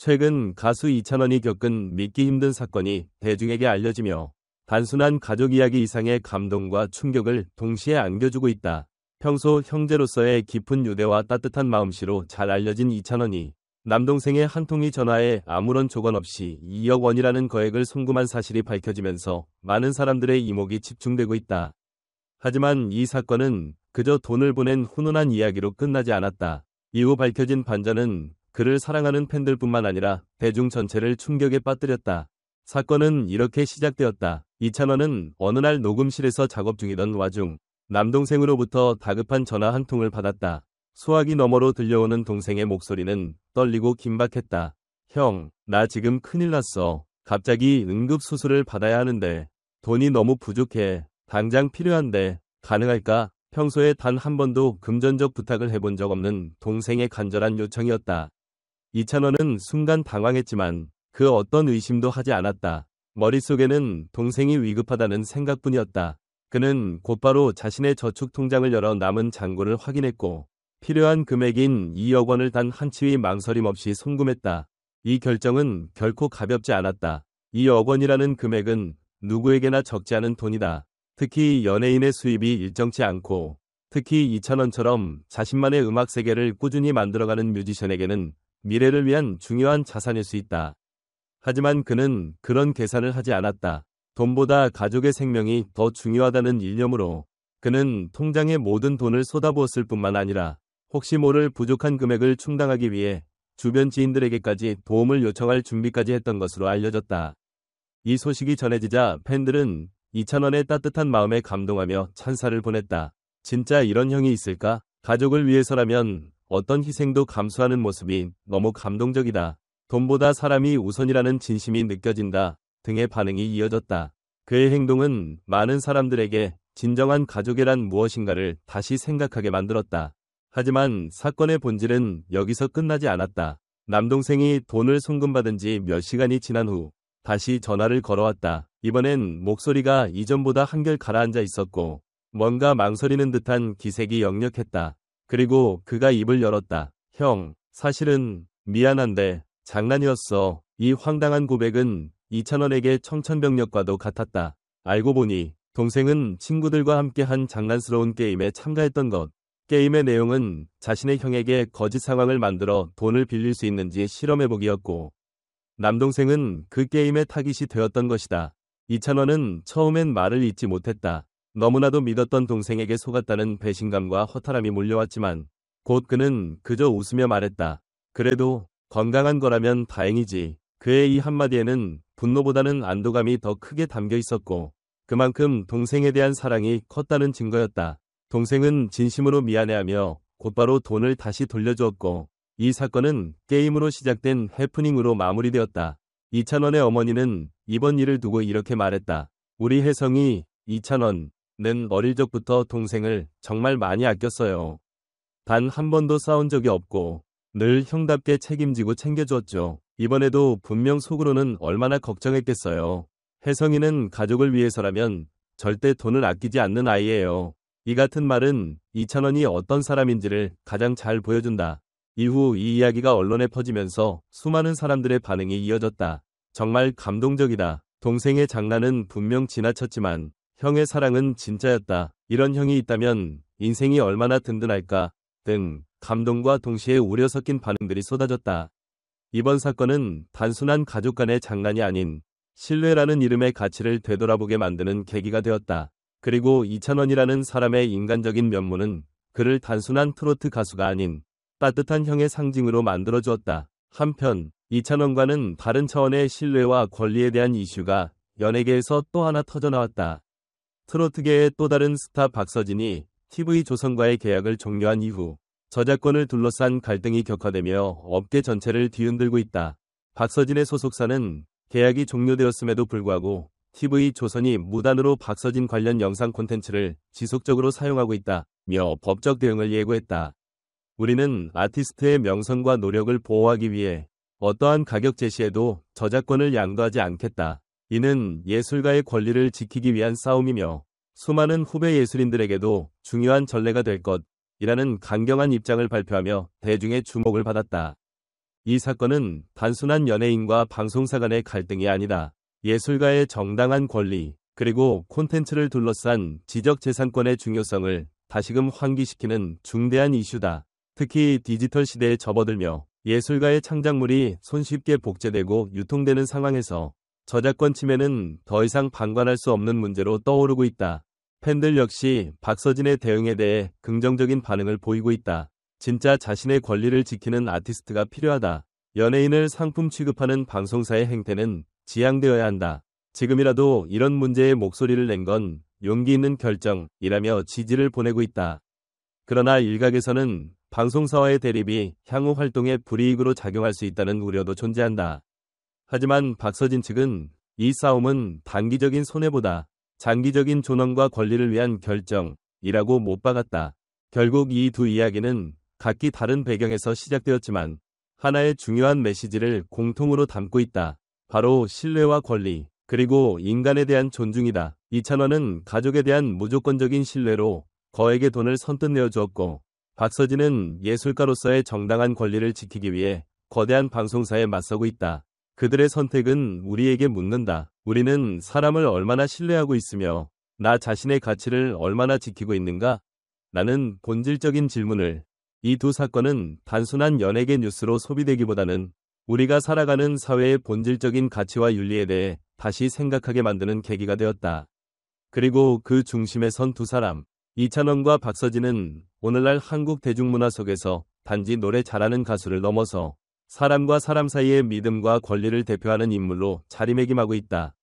최근 가수 이찬원이 겪은 믿기 힘든 사건이 대중에게 알려지며 단순한 가족 이야기 이상의 감동과 충격을 동시에 안겨주고 있다. 평소 형제로서의 깊은 유대와 따뜻한 마음씨로 잘 알려진 이찬원이 남동생의 한 통의 전화에 아무런 조건 없이 2억 원이라는 거액을 송금한 사실이 밝혀지면서 많은 사람들의 이목이 집중되고 있다. 하지만 이 사건은 그저 돈을 보낸 훈훈한 이야기로 끝나지 않았다. 이후 밝혀진 반전은 그를 사랑하는 팬들뿐만 아니라 대중 전체를 충격에 빠뜨렸다. 사건은 이렇게 시작되었다. 이찬원은 어느 날 녹음실에서 작업 중이던 와중 남동생으로부터 다급한 전화 한 통을 받았다. 소화기 너머로 들려오는 동생의 목소리는 떨리고 긴박했다. 형, 나 지금 큰일 났어. 갑자기 응급수술을 받아야 하는데 돈이 너무 부족해. 당장 필요한데 가능할까? 평소에 단 한 번도 금전적 부탁을 해본 적 없는 동생의 간절한 요청이었다. 이찬원은 순간 당황했지만 그 어떤 의심도 하지 않았다. 머릿속에는 동생이 위급하다는 생각뿐이었다. 그는 곧바로 자신의 저축 통장을 열어 남은 잔고를 확인했고 필요한 금액인 2억 원을 단 한 치의 망설임 없이 송금했다. 이 결정은 결코 가볍지 않았다. 2억 원이라는 금액은 누구에게나 적지 않은 돈이다. 특히 연예인의 수입이 일정치 않고 특히 이찬원처럼 자신만의 음악 세계를 꾸준히 만들어가는 뮤지션에게는 미래를 위한 중요한 자산일 수 있다. 하지만 그는 그런 계산을 하지 않았다. 돈보다 가족의 생명이 더 중요하다는 일념으로 그는 통장에 모든 돈을 쏟아부었을 뿐만 아니라 혹시 모를 부족한 금액을 충당하기 위해 주변 지인들에게까지 도움을 요청할 준비까지 했던 것으로 알려졌다. 이 소식이 전해지자 팬들은 이찬원의 따뜻한 마음에 감동하며 찬사를 보냈다. 진짜 이런 형이 있을까? 가족을 위해서라면 어떤 희생도 감수하는 모습이 너무 감동적이다. 돈보다 사람이 우선이라는 진심이 느껴진다 등의 반응이 이어졌다. 그의 행동은 많은 사람들에게 진정한 가족애란 무엇인가를 다시 생각하게 만들었다. 하지만 사건의 본질은 여기서 끝나지 않았다. 남동생이 돈을 송금받은 지 몇 시간이 지난 후 다시 전화를 걸어왔다. 이번엔 목소리가 이전보다 한결 가라앉아 있었고 뭔가 망설이는 듯한 기색이 역력했다. 그리고 그가 입을 열었다. 형, 사실은 미안한데 장난이었어. 이 황당한 고백은 이찬원에게 청천벽력과도 같았다. 알고 보니 동생은 친구들과 함께 한 장난스러운 게임에 참가했던 것. 게임의 내용은 자신의 형에게 거짓 상황을 만들어 돈을 빌릴 수 있는지 실험해보기였고 남동생은 그 게임의 타깃이 되었던 것이다. 이찬원은 처음엔 말을 잇지 못했다. 너무나도 믿었던 동생에게 속았다는 배신감과 허탈함이 몰려왔지만 곧 그는 그저 웃으며 말했다. 그래도 건강한 거라면 다행이지. 그의 이 한마디에는 분노보다는 안도감이 더 크게 담겨 있었고 그만큼 동생에 대한 사랑이 컸다는 증거였다. 동생은 진심으로 미안해하며 곧바로 돈을 다시 돌려주었고 이 사건은 게임으로 시작된 해프닝으로 마무리되었다. 이찬원의 어머니는 이번 일을 두고 이렇게 말했다. 우리 혜성이 이찬원은 어릴 적부터 동생을 정말 많이 아꼈어요. 단 한 번도 싸운 적이 없고 늘 형답게 책임지고 챙겨주었죠. 이번에도 분명 속으로는 얼마나 걱정했겠어요. 혜성이는 가족을 위해서라면 절대 돈을 아끼지 않는 아이예요. 이 같은 말은 이찬원이 어떤 사람인지를 가장 잘 보여준다. 이후 이 이야기가 언론에 퍼지면서 수많은 사람들의 반응이 이어졌다. 정말 감동적이다. 동생의 장난은 분명 지나쳤지만 형의 사랑은 진짜였다. 이런 형이 있다면 인생이 얼마나 든든할까 등 감동과 동시에 우려 섞인 반응들이 쏟아졌다. 이번 사건은 단순한 가족 간의 장난이 아닌 신뢰라는 이름의 가치를 되돌아보게 만드는 계기가 되었다. 그리고 이찬원이라는 사람의 인간적인 면모는 그를 단순한 트로트 가수가 아닌 따뜻한 형의 상징으로 만들어주었다. 한편 이찬원과는 다른 차원의 신뢰와 권리에 대한 이슈가 연예계에서 또 하나 터져나왔다. 트로트계의 또 다른 스타 박서진이 TV조선과의 계약을 종료한 이후 저작권을 둘러싼 갈등이 격화되며 업계 전체를 뒤흔들고 있다. 박서진의 소속사는 계약이 종료되었음에도 불구하고 TV조선이 무단으로 박서진 관련 영상 콘텐츠를 지속적으로 사용하고 있다며 법적 대응을 예고했다. 우리는 아티스트의 명성과 노력을 보호하기 위해 어떠한 가격 제시에도 저작권을 양도하지 않겠다. 이는 예술가의 권리를 지키기 위한 싸움이며 수많은 후배 예술인들에게도 중요한 전례가 될 것이라는 강경한 입장을 발표하며 대중의 주목을 받았다. 이 사건은 단순한 연예인과 방송사 간의 갈등이 아니다. 예술가의 정당한 권리, 그리고 콘텐츠를 둘러싼 지적재산권의 중요성을 다시금 환기시키는 중대한 이슈다. 특히 디지털 시대에 접어들며 예술가의 창작물이 손쉽게 복제되고 유통되는 상황에서 저작권 침해는 더 이상 방관할 수 없는 문제로 떠오르고 있다. 팬들 역시 박서진의 대응에 대해 긍정적인 반응을 보이고 있다. 진짜 자신의 권리를 지키는 아티스트가 필요하다. 연예인을 상품 취급하는 방송사의 행태는 지양되어야 한다. 지금이라도 이런 문제에 목소리를 낸 건 용기 있는 결정이라며 지지를 보내고 있다. 그러나 일각에서는 방송사와의 대립이 향후 활동에 불이익으로 작용할 수 있다는 우려도 존재한다. 하지만 박서진 측은 이 싸움은 단기적인 손해보다 장기적인 존엄과 권리를 위한 결정이라고 못 박았다. 결국 이 두 이야기는 각기 다른 배경에서 시작되었지만 하나의 중요한 메시지를 공통으로 담고 있다. 바로 신뢰와 권리, 그리고 인간에 대한 존중이다. 이찬원은 가족에 대한 무조건적인 신뢰로 거액의 돈을 선뜻 내어주었고, 박서진은 예술가로서의 정당한 권리를 지키기 위해 거대한 방송사에 맞서고 있다. 그들의 선택은 우리에게 묻는다. 우리는 사람을 얼마나 신뢰하고 있으며 나 자신의 가치를 얼마나 지키고 있는가? 라는 본질적인 질문을 이 두 사건은 단순한 연예계 뉴스로 소비되기보다는 우리가 살아가는 사회의 본질적인 가치와 윤리에 대해 다시 생각하게 만드는 계기가 되었다. 그리고 그 중심에 선 두 사람, 이찬원과 박서진은 오늘날 한국 대중문화 속에서 단지 노래 잘하는 가수를 넘어서 사람과 사람 사이의 믿음과 권리를 대표하는 인물로 자리매김하고 있다.